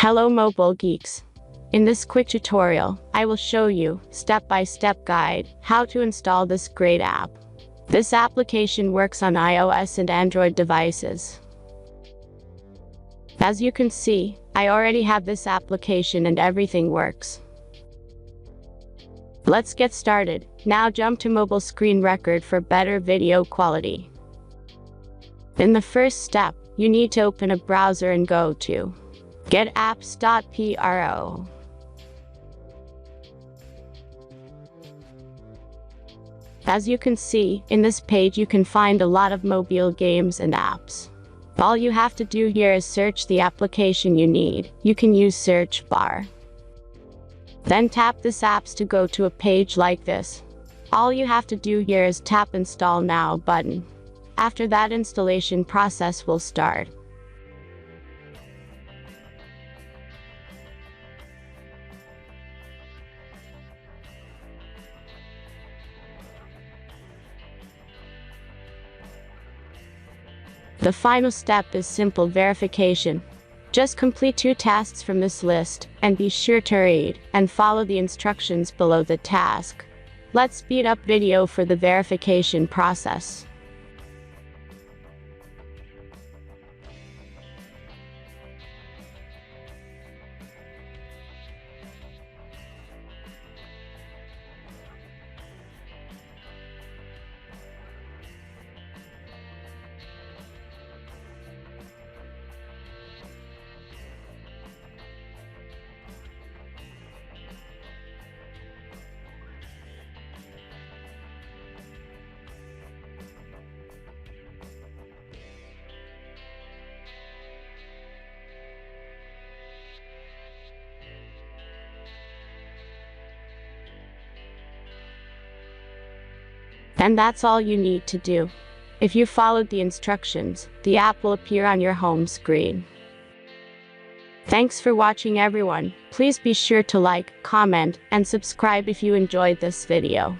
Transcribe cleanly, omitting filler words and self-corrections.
Hello mobile geeks. In this quick tutorial, I will show you, step-by-step guide, how to install this great app. This application works on iOS and Android devices. As you can see, I already have this application and everything works. Let's get started. Now jump to mobile screen record for better video quality. In the first step, you need to open a browser and go to getapps.pro. As you can see, in this page you can find a lot of mobile games and apps. All you have to do here is search the application you need. You can use search bar. Then tap this apps to go to a page like this. All you have to do here is tap install now button. After that, installation process will start. The final step is simple verification. Just complete 2 tasks from this list, and be sure to read and follow the instructions below the task. Let's speed up video for the verification process. And that's all you need to do. If you followed the instructions, the app will appear on your home screen. Thanks for watching everyone. Please be sure to like, comment, and subscribe if you enjoyed this video.